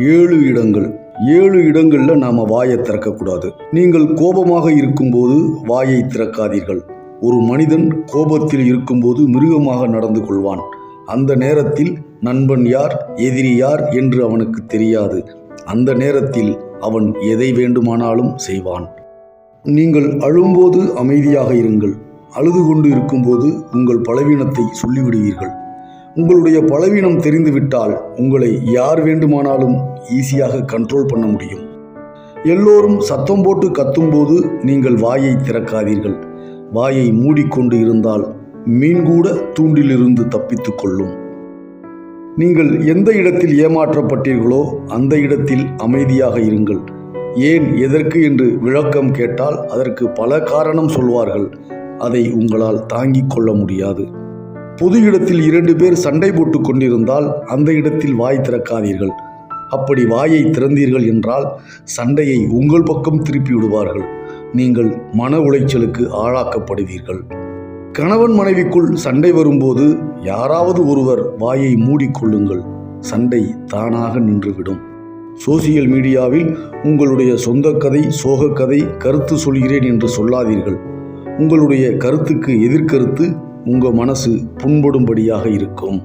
7 இடங்கள். 7 இடங்களில் நாம் வாயை திறக்கக்கூடாது. நீங்கள் கோபமாக இருக்கும்போது வாயை திறக்காதீர்கள். ஒரு மனிதன் கோபத்தில் இருக்கும்போது மிருகமாக நடந்து கொள்வான். அந்த நேரத்தில் நண்பன் யார், எதிரி யார் என்று அவனுக்கு தெரியாது. அந்த நேரத்தில் அவன் எதை வேண்டுமானாலும் செய்வான். நீங்கள் அழும்போது அமைதியாக இருங்கள். அழுது கொண்டு இருக்கும்போது உங்கள் பலவீனத்தை சொல்லிவிடுவீர்கள். உங்களுடைய பலவீனம் தெரிந்துவிட்டால் உங்களை யார் வேண்டுமானாலும் ஈஸியாக கண்ட்ரோல் பண்ண முடியும். எல்லோரும் சத்தம் போட்டு கத்தும்போது நீங்கள் வாயை திறக்காதீர்கள். வாயை மூடிக்கொண்டு இருந்தால் மீன் கூட தூண்டிலிருந்து தப்பித்து கொள்ளும். நீங்கள் எந்த இடத்தில் ஏமாற்றப்பட்டீர்களோ அந்த இடத்தில் அமைதியாக இருங்கள். ஏன், எதற்கு என்று விளக்கம் கேட்டால் அதற்கு பல காரணம் சொல்வார்கள். அதை உங்களால் தாங்கிக் கொள்ள முடியாது. பொது இடத்தில் 2 பேர் சண்டை போட்டு கொண்டிருந்தால் அந்த இடத்தில் வாய் திறக்காதீர்கள். அப்படி வாயை திறந்தீர்கள் என்றால் சண்டையை உங்கள் பக்கம் திருப்பி விடுவார்கள். நீங்கள் மன உளைச்சலுக்கு ஆளாக்கப்படுவீர்கள். கணவன் மனைவிக்குள் சண்டை வரும்போது யாராவது ஒருவர் வாயை மூடிக்கொள்ளுங்கள். சண்டை தானாக நின்றுவிடும். சோசியல் மீடியாவில் உங்களுடைய சொந்த கதை, சோக கதை, கருத்து சொல்கிறேன் என்று சொல்லாதீர்கள். உங்களுடைய கருத்துக்கு எதிர்கருத்து உங்கள் மனசு புண்படும்படியாக இருக்கும்.